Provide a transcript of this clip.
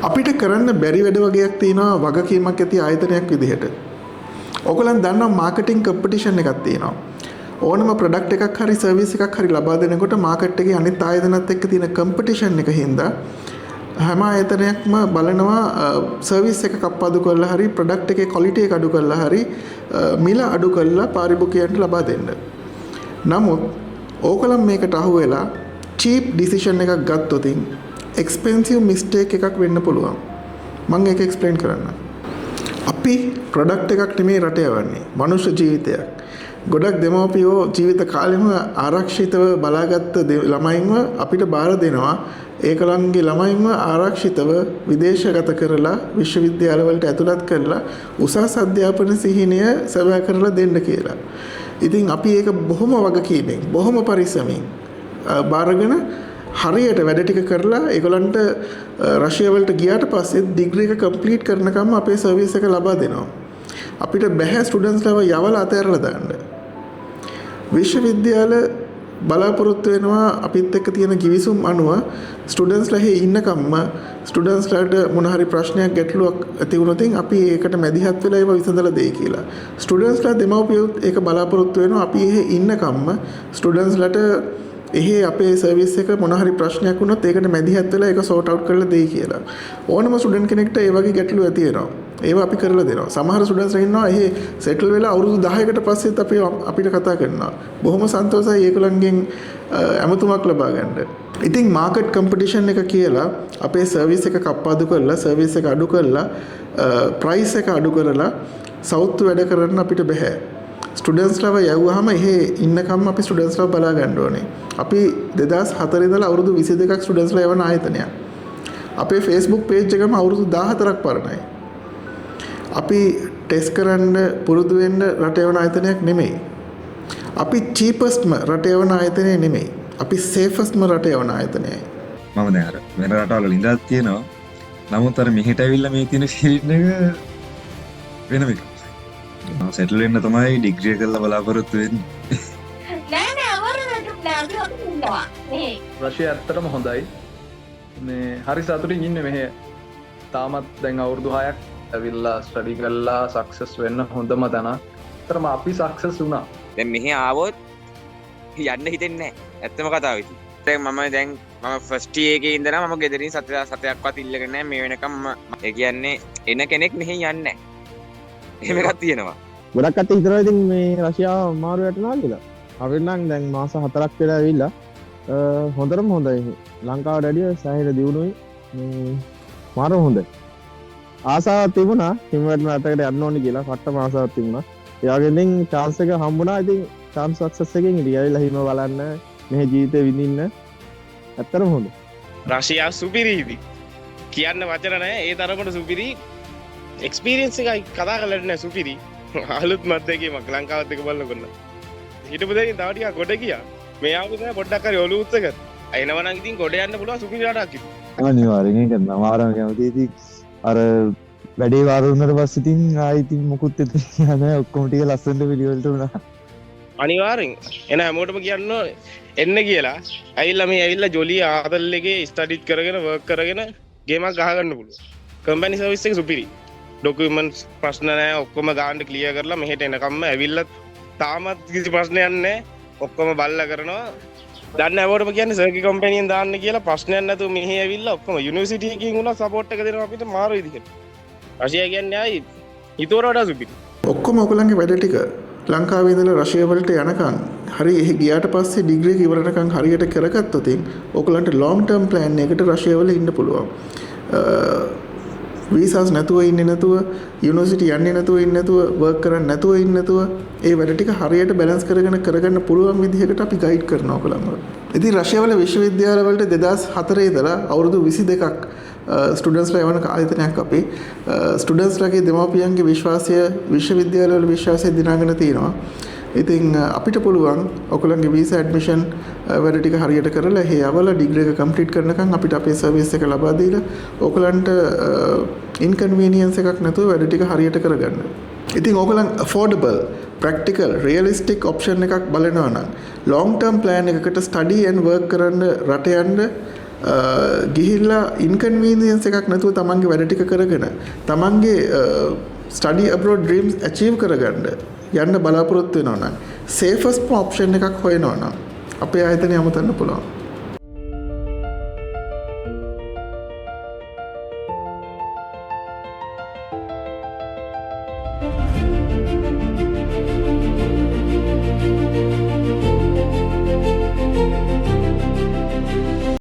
අපිට කරන්න බැරි වැඩ වගේක් තියෙනවා වගකීමක් ඇති ආයතනයක් විදිහට. ඔයගොල්ලන් දන්නවා මාකටිං කම්පිටිෂන් එකක් තියෙනවා. ඕනම ප්‍රොඩක්ට් එකක් හරි සර්විස් එකක් හරි ලබා දෙනකොට මාකට් එකේ අනිත් ආයතනත් එක්ක තියෙන කම්පිටිෂන් එක හින්දා හැම ආයතනයක්ම බලනවා සර්විස් එක කප්පාදු කරලා හරි ප්‍රොඩක්ට් එකේ ක්වොලිටි එක අඩු කරලා හරි මිල අඩු කරලා පාරිභෝගිකයන්ට ලබා දෙන්න. නමුත් ඕගොල්ලන් මේකට අහු වෙලා චීප් ඩිසිෂන් එකක් ගත්තොත් එක්ස්පෙන්සිව් මිස්ටේක් එකක් වෙන්න පුළුවන්. මම ඒක එක්ස්ප්ලেইন කරන්න. අපි ප්‍රොඩක්ට් එකක් නෙමේ රට යවන්නේ. මනුෂ්‍ය ජීවිතයක්. ගොඩක් දෙමව්පියෝ ජීවිත කාලෙම ආරක්ෂිතව බලාගත්ත ළමයින්ව අපිට බාර දෙනවා. ඒකලන්ගේ ළමයින්ව ආරක්ෂිතව විදේශගත කරලා විශ්වවිද්‍යාලවලට ඇතුළත් කරලා උසස් අධ්‍යාපන සිහිනය සැබෑ කරලා දෙන්න කියලා. ඉතින් අපි ඒක බොහොම වගකීමෙන් බොහොම පරිස්සමින් බාරගෙන හරියට වැඩ ටික කරලා ඒගොල්ලන්ට රෂියාව වලට ගියාට පස්සේ ඩිග්‍රී එක කම්ප්ලීට් කරනකම් අපේ සර්විස් එක ලබා දෙනවා. අපිට බැහැ ස්ටුඩන්ට්ස්ලව යවලා අතහැරලා දාන්න. විශ්වවිද්‍යාල බලාපොරොත්තු වෙනවා අපිත් එක්ක තියෙන කිවිසුම් අනුව ස්ටුඩන්ට්ස්ලා හේ ඉන්නකම්ම ස්ටුඩන්ට්ස්ලාට මොන හරි ප්‍රශ්නයක් ගැටලුවක් ඇති වුණොත් අපි ඒකට මැදිහත් වෙලා ඒව විසඳලා දෙයි කියලා. ස්ටුඩන්ට්ස්ලා දෙමව්පියොත් ඒක බලාපොරොත්තු වෙනවා අපි එහෙ ඉන්නකම්ම ස්ටුඩන්ට්ස්ලාට එහෙ අපේ සර්විස් එක මොන හරි ප්‍රශ්නයක් වුණොත් ඒකට මැදිහත් වෙලා ඒක සෝට් අවුට් කරලා දෙයි කියලා. ඕනම ස්ටුඩන්ට් කෙනෙක්ට ඒ වගේ ගැටලු ඇති වෙනවා. ඒව අපි කරලා දෙනවා. සමහර ස්ටුඩන්ට්ස්ලා ඉන්නවා එහෙ සෙටල් වෙලා අවුරුදු 10කට පස්සෙත් අපිට කතා කරනවා. බොහොම සන්තෝෂයි ඒගොල්ලන්ගෙන් ඇමතුමක් ලබා ගන්න. ඉතින් මාකට් කම්පිටිෂන් එක කියලා අපේ සර්විස් එක කප්පාදු කරලා සර්විස් එක අඩු කරලා ප්‍රයිස් එක අඩු කරලා සවුත් වැඩ කරන්න අපිට බෑ. ස්ටුඩන්ට්ස්ලව යවුවාම එහෙ ඉන්නකම් අපි ස්ටුඩන්ට්ස්ලව බලා ගන්න ඕනේ. අපි 2004 ඉඳලා අවුරුදු 22ක් ස්ටුඩන්ට්ස්ලා යවන ආයතනයක්. අපේ Facebook page එකම අවුරුදු 14ක් පරණයි. අපි ටෙස්ට් කරන්න පුරුදු වෙන්න රට යවන ආයතනයක් නෙමෙයි. අපි cheapestම රට යවන ආයතනය නෙමෙයි. අපි safestම රට යවන ආයතනයයි. මම දැන් අර වෙන රටවල ඉඳලා තියෙනවා. නමුත් අර මෙහෙට ඇවිල්ලා මේ තියෙන ෆීල්ඩ් එක වෙනම එකක්. මම සෙටල් වෙන්න තමයි ඩිග්‍රී එක කරලා බලාපොරොත්තු වෙන්නේ. නෑ අවරකට නෑ අපි ඉන්නවා. මේ රෂියා ඇත්තටම හොඳයි. මේ හරි සතුටින් ඉන්නේ මෙහෙ. තාමත් දැන් අවුරුදු 6ක් ඇවිල්ලා ස්ටඩි කරලා සක්සස් වෙන්න හොඳම තැන. ඇත්තටම අපි සක්සස් වුණා. දැන් මෙහි ආවොත් යන්න හිතෙන්නේ නැහැ. ඇත්තම කතාව ඉතින්. දැන් මම ෆස්ට් ඉයර් එකේ ඉඳලා මම ගෙදරින් සතයක්වත් ඉල්ලගෙන නැහැ. මේ වෙනකම් ඒ කියන්නේ එන කෙනෙක් මෙහි යන්නේ නැහැ. එහෙම එකක් තියෙනවා. ගොඩක් අත හිතනවා ඉතින් මේ රෂියාව මාරු යටනවා කියලා. අපිට නම් දැන් මාස 4ක් වෙලා ඇවිල්ලා හොඳටම හොඳයි. ලංකාවට වැඩිය සෑහෙන දියුණුවයි. මේ මාරු හොඳයි. ආසාවක් තිබුණා හිමවැටෙන රටකට යන්න ඕනේ කියලා කට්ටම ආසාවක් තිබුණා. ඒ වගේම chance එක හම්බුණා. ඉතින් chance success එකෙන් ඉතින් ඇවිල්ලා හිම බලන්න මෙහි ජීවිතේ විඳින්න ඇත්තටම හොඳයි. රෂියාව සුපිරියි. කියන්න වචන නැහැ. ඒ තරමට සුපිරි එක්ස්පීරියන්ස් එකයි කතා කරලා නැහැ සුපිරි. අලුත් මැද්දේකීමක් ලංකාවත් එක බලනකොට. හිටපු දෙයින් තව ටිකක් ගොඩ ගියා. මේ ආවේ තමයි පොඩ්ඩක් හරි ඔලුව උත්සකත්. එනවා නම් ඉතින් ගොඩ යන්න පුළුවන් සුපිරි රටක් ඉතින්. අනිවාර්යෙන් ඒක නමාරම කැමතියි. ඉතින් අර වැඩේ වාරුණාට පස්සේ ඉතින් ආයි ඉතින් මොකුත් එතන නැහැ. ඔක්කොම ටික ලස්සනට පිළිවෙලට වුණා. අනිවාර්යෙන් එන හැමෝටම කියන්න එන්න කියලා. ඇවිල්ලා ජොලි ආතල් එකේ ස්ටඩිත් කරගෙන වර්ක් කරගෙන ගේමක් ගහගන්න පුළුවන්. කම්පැනි සර්විස් එක සුපිරි. ඩොකියුමන්ට්ස් ප්‍රශ්න නැහැ. ඔක්කොම ගාන්න ක්ලියර් කරලා මෙහෙට එනකම්ම ඇවිල්ලා තාමත් කිසි ප්‍රශ්නයක් නැහැ. ඔක්කොම බල්ලා කරනවා. දන්න හැමෝටම කියන්නේ සර්කි කම්පැනියෙන් දාන්න කියලා ප්‍රශ්නයක් නැතුව මෙහෙ ඇවිල්ලා ඔක්කොම යුනිවර්සිටි එකකින් උනා සපෝට් එක දෙනවා අපිට මාරු විදිහට. රෂියා කියන්නේ ආයි හිතුවට වඩා සුපිරි. ඔක්කොම ඔයගොල්ලන්ගේ වැඩ ටික ලංකාවේ ඉඳලා රෂියාව වලට යනකම් හරි එහෙ ගියාට පස්සේ ඩිග්‍රී එක ඉවරනකම් හරියට කරගත්තොත් ඔයගොල්ලන්ට ලොන්ග් ටර්ම් ප්ලෑන් එකකට රෂියාව වල ඉන්න පුළුවන්. වීසාස් නැතුව ඉන්නේ නැතුව යුනිවර්සිටි යන්නේ නැතුව ඉන්නේ නැතුව වර්ක් කරන්නේ නැතුව ඉන්නේ නැතුව ඒ වැඩ ටික හරියට බැලන්ස් කරගන්න පුළුවන් විදිහකට අපි ගයිඩ් කරනවා ඔයගොල්ලන්ව. ඉතින් රෂියාව වල විශ්වවිද්‍යාල වලට 2004 ඉඳලා අවුරුදු 22ක් ස්ටුඩන්ට්ස්ලා යවන ආයතනයක් අපි ස්ටුඩන්ට්ස්ලාගේ දෙමාපියන්ගේ විශ්වාසය විශ්වවිද්‍යාල වල විශ්වාසය දිනාගෙන තියෙනවා. ඉතින් අපිට පුළුවන් ඔයගොල්ලන්ගේ වීසා ඇඩ්මිෂන් වැඩ ටික හරියට කරලා එහෙ යවලා ඩිග්‍රී එක කම්ප්ලීට් කරනකම් අපිට අපේ සර්විස් එක ලබා දීලා ඔයගොල්ලන්ට ඉන්කන්වීනියන්ස් එකක් නැතුව වැඩ ටික හරියට කරගන්න. ඉතින් ඔයගොල්ලන් affordable, practical, realistic option එකක් බලනවා නම් long term plan එකකට study and work කරන්න රට යන්න ගිහිල්ලා ඉන්කන්වීනියන්ස් එකක් නැතුව තමන්ගේ වැඩ ටික කරගෙන තමන්ගේ ස්ටඩි අබ්‍රෝඩ් ඩ්‍රීම්ස් ඇචීව් කරගන්න යන්න බලාපොරොත්තු වෙනවා නම් සේෆස්ට් ඔප්ෂන් එකක් හොයනවා නම් අපේ ආයතනය අමතන්න පුළුවන්.